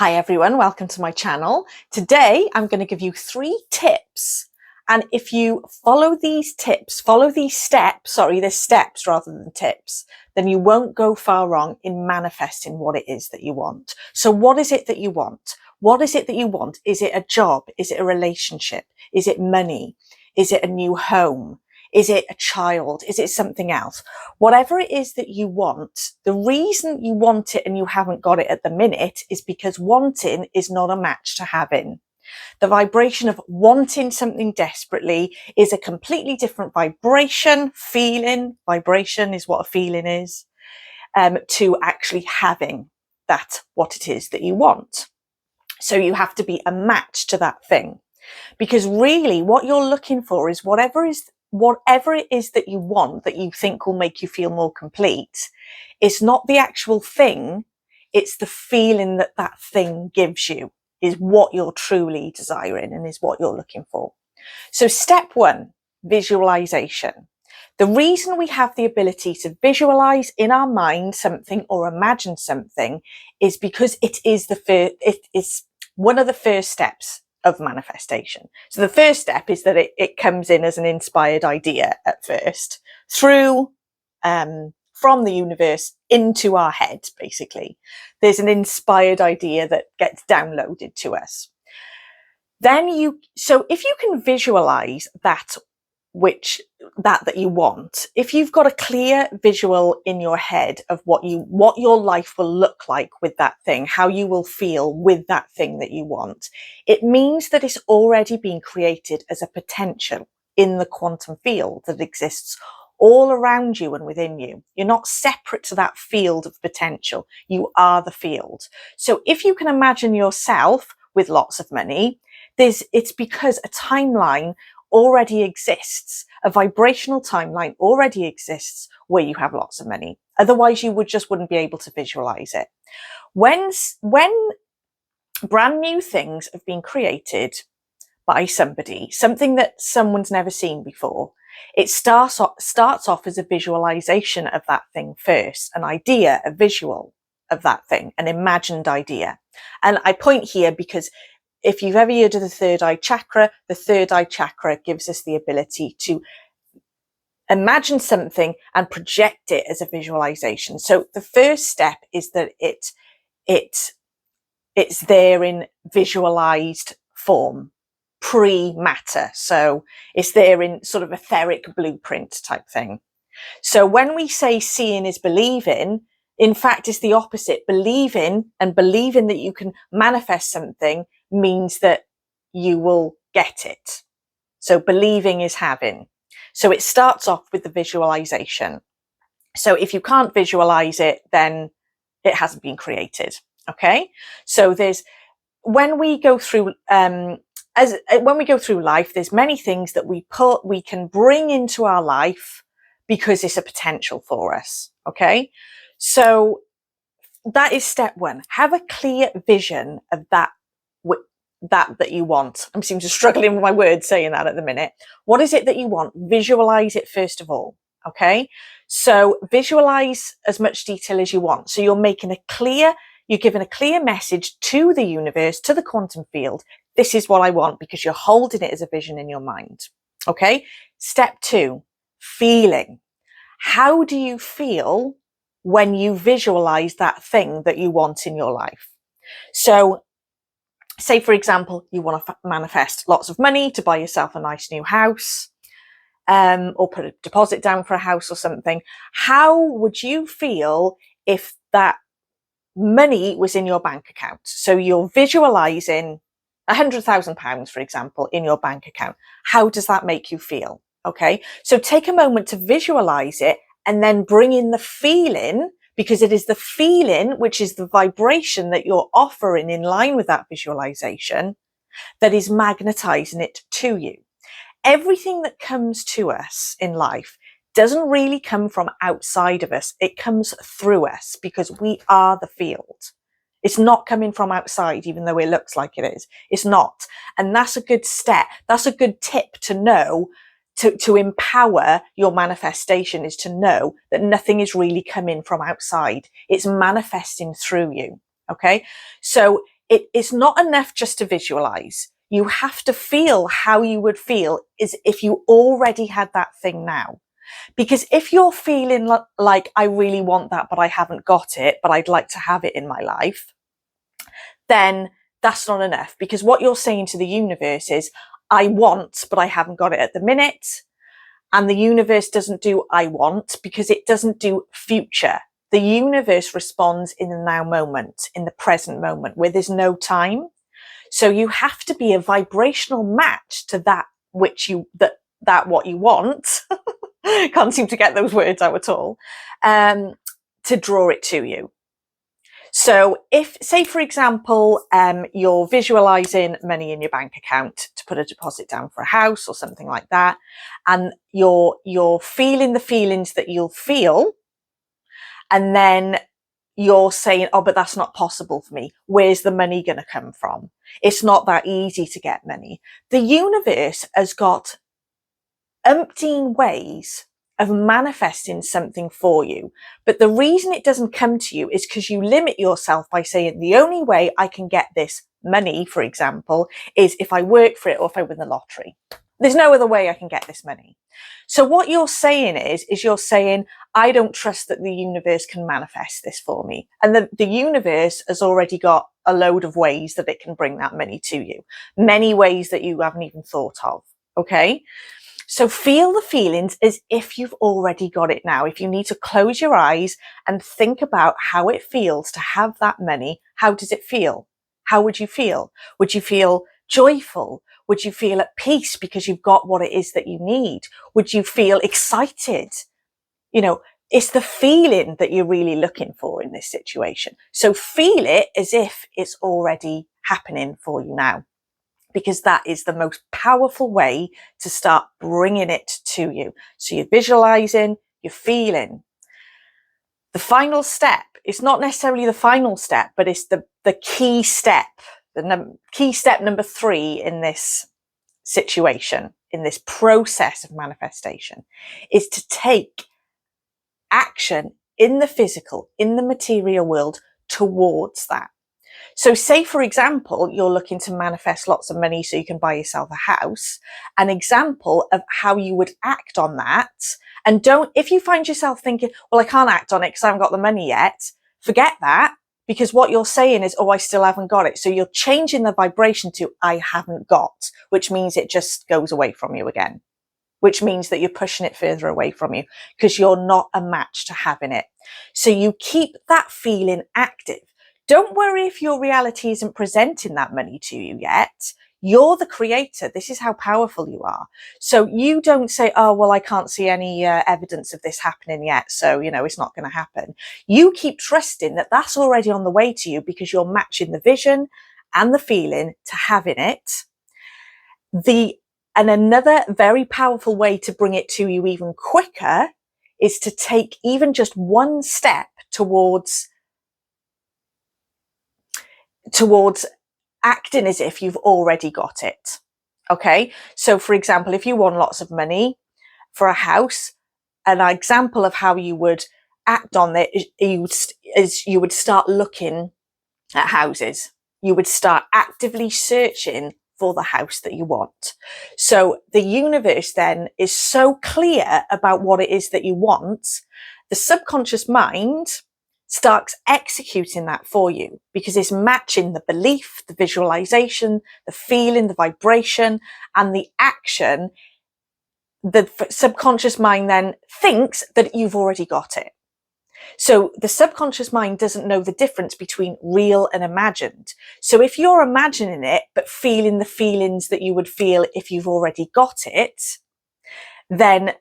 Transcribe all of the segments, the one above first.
Hi everyone, welcome to my channel. Today I'm going to give you 3 tips, and if you follow these tips, there's steps rather than tips, then you won't go far wrong in manifesting what it is that you want. So what is it that you want? What is it that you want? Is it a job? Is it a relationship? Is it money? Is it a new home? Is it a child? Is it something else? Whatever it is that you want, the reason you want it and you haven't got it at the minute is because wanting is not a match to having. The vibration of wanting something desperately is a completely different vibration, feeling. Vibration is what a feeling is, to actually having that, what it is that you want. So you have to be a match to that thing, because really what you're looking for is whatever it is that you want, that you think will make you feel more complete. It's not the actual thing, it's the feeling that that thing gives you is what you're truly desiring and is what you're looking for. So step 1, visualization. The reason we have the ability to visualize in our mind something or imagine something is because it is one of the first steps of manifestation. So the first step is that it comes in as an inspired idea at first, through from the universe into our head. Basically, there's an inspired idea that gets downloaded to us. So if you can visualize that you want, if you've got a clear visual in your head of what your life will look like with that thing, how you will feel with that thing that you want, it means that it's already been created as a potential in the quantum field that exists all around you and within you. You're not separate to that field of potential. You are the field. So if you can imagine yourself with lots of money, it's because a timeline already exists, a vibrational timeline already exists where you have lots of money. Otherwise you wouldn't be able to visualize it. When brand new things have been created by something that someone's never seen before, it starts off as a visualization of that thing first, an idea, a visual of that thing, an imagined idea. And I point here because if you've ever heard of the third eye chakra gives us the ability to imagine something and project it as a visualization. So the first step is that it's there in visualized form, pre-matter. So it's there in sort of etheric blueprint type thing. So when we say seeing is believing, in fact, it's the opposite. Believing that you can manifest something means that you will get it. So believing is having. So it starts off with the visualization. So if you can't visualize it, then it hasn't been created. Okay. So when we go through life, there's many things that we can bring into our life because it's a potential for us. Okay. So that is step 1. Have a clear vision of that you want. I'm seem to struggling with my words saying that at the minute. What is it that you want? Visualize it first of all. Okay. So visualize as much detail as you want. So you're giving a clear message to the universe, to the quantum field. This is what I want, because you're holding it as a vision in your mind. Okay. Step 2, feeling. How do you feel when you visualize that thing that you want in your life? So say, for example, you want to manifest lots of money to buy yourself a nice new house, or put a deposit down for a house or something. How would you feel if that money was in your bank account? So you're visualizing £100,000, for example, in your bank account. How does that make you feel? Okay. So take a moment to visualize it and then bring in the feeling, because it is the feeling, which is the vibration that you're offering in line with that visualization, that is magnetizing it to you. Everything that comes to us in life doesn't really come from outside of us. It comes through us, because we are the field. It's not coming from outside, even though it looks like it is. It's not. And that's a good step. That's a good tip to know. To empower your manifestation is to know that nothing is really coming from outside. It's manifesting through you. Okay. So it's not enough just to visualize. You have to feel how you would feel as if you already had that thing now. Because if you're feeling like, I really want that, but I haven't got it, but I'd like to have it in my life, then that's not enough. Because what you're saying to the universe is, I want, but I haven't got it at the minute. And the universe doesn't do I want, because it doesn't do future. The universe responds in the now moment, in the present moment, where there's no time. So you have to be a vibrational match to that which you, that what you want. Can't seem to get those words out at all, to draw it to you. So if, say, for example, you're visualizing money in your bank account to put a deposit down for a house or something like that, and you're feeling the feelings that you'll feel, and then you're saying, oh, but that's not possible for me. Where's the money going to come from? It's not that easy to get money. The universe has got umpteen ways of manifesting something for you. But the reason it doesn't come to you is because you limit yourself by saying, the only way I can get this money, for example, is if I work for it or if I win the lottery. There's no other way I can get this money. So what you're saying is you're saying, I don't trust that the universe can manifest this for me. And the universe has already got a load of ways that it can bring that money to you. Many ways that you haven't even thought of. Okay. So feel the feelings as if you've already got it now. If you need to close your eyes and think about how it feels to have that money, how does it feel? How would you feel? Would you feel joyful? Would you feel at peace because you've got what it is that you need? Would you feel excited? You know, it's the feeling that you're really looking for in this situation. So feel it as if it's already happening for you now, because that is the most powerful way to start bringing it to you. So you're visualizing, you're feeling. The final step, it's not necessarily the final step, but it's the key step, key step number 3 in this situation, in this process of manifestation, is to take action in the physical, in the material world towards that. So say, for example, you're looking to manifest lots of money so you can buy yourself a house. An example of how you would act on that. And if you find yourself thinking, well, I can't act on it because I haven't got the money yet, forget that, because what you're saying is, oh, I still haven't got it. So you're changing the vibration to I haven't got, which means it just goes away from you again, which means that you're pushing it further away from you because you're not a match to having it. So you keep that feeling active. Don't worry if your reality isn't presenting that money to you yet. You're the creator. This is how powerful you are. So you don't say, oh, well, I can't see any evidence of this happening yet, so, it's not going to happen. You keep trusting that that's already on the way to you because you're matching the vision and the feeling to having it. And another very powerful way to bring it to you even quicker is to take even just one step towards acting as if you've already got it. Okay. So for example, if you want lots of money for a house, an example of how you would act on it is you would start looking at houses. You would start actively searching for the house that you want. So the universe then is so clear about what it is that you want. The subconscious mind starts executing that for you because it's matching the belief, the visualization, the feeling, the vibration, and the action. The subconscious mind then thinks that you've already got it. So the subconscious mind doesn't know the difference between real and imagined. So if you're imagining it, but feeling the feelings that you would feel if you've already got it, then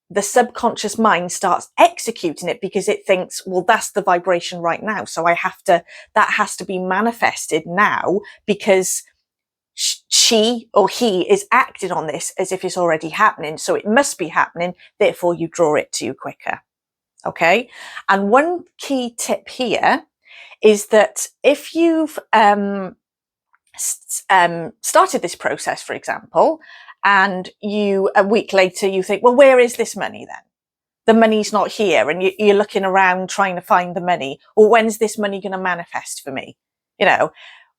the subconscious mind starts executing it because it thinks, well, that's the vibration right now. So that has to be manifested now because she or he is acting on this as if it's already happening. So it must be happening. Therefore you draw it to you quicker. Okay. And one key tip here is that if you've, started this process, for example, and a week later you think, well, where is this money then? The money's not here, and you're looking around trying to find the money. Or when's this money going to manifest for me?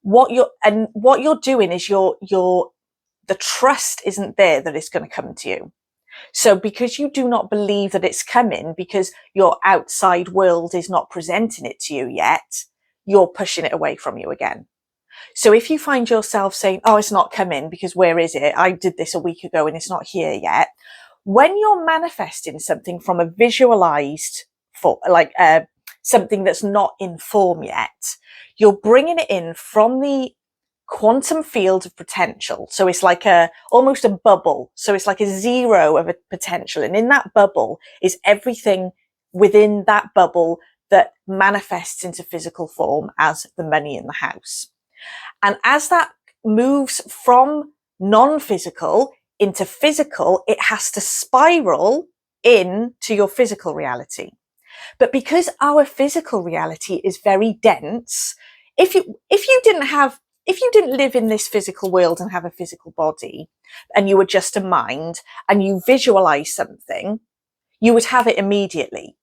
what you're doing is the trust isn't there that it's going to come to you. So because you do not believe that it's coming, because your outside world is not presenting it to you yet, you're pushing it away from you again. So if you find yourself saying, oh, it's not coming because where is it? I did this a week ago and it's not here yet. When you're manifesting something from a visualized something that's not in form yet, you're bringing it in from the quantum field of potential. So it's like almost a bubble. So it's like a zero of a potential. And in that bubble is everything within that bubble that manifests into physical form as the money in the house. And as that moves from non-physical into physical, it has to spiral into your physical reality. But because our physical reality is very dense, if you didn't live in this physical world and have a physical body, and you were just a mind and you visualize something, you would have it immediately.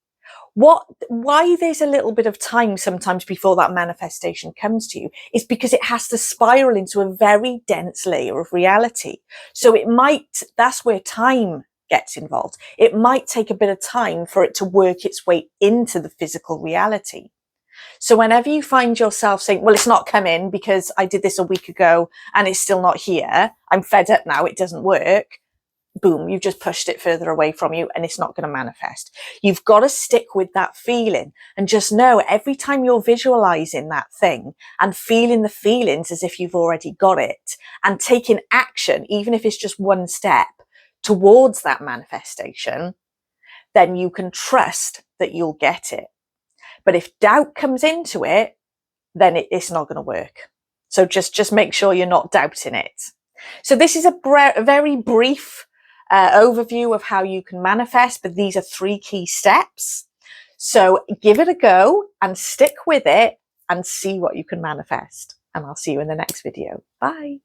Why there's a little bit of time sometimes before that manifestation comes to you is because it has to spiral into a very dense layer of reality. So that's where time gets involved. It might take a bit of time for it to work its way into the physical reality. So whenever you find yourself saying, well, it's not coming because I did this a week ago and it's still not here, I'm fed up now, it doesn't work. Boom, you've just pushed it further away from you and it's not going to manifest. You've got to stick with that feeling and just know every time you're visualizing that thing and feeling the feelings as if you've already got it and taking action, even if it's just one step towards that manifestation, then you can trust that you'll get it. But if doubt comes into it, then it's not going to work. So just make sure you're not doubting it. So this is a very brief overview of how you can manifest, but these are 3 key steps. So give it a go and stick with it and see what you can manifest. And I'll see you in the next video. Bye.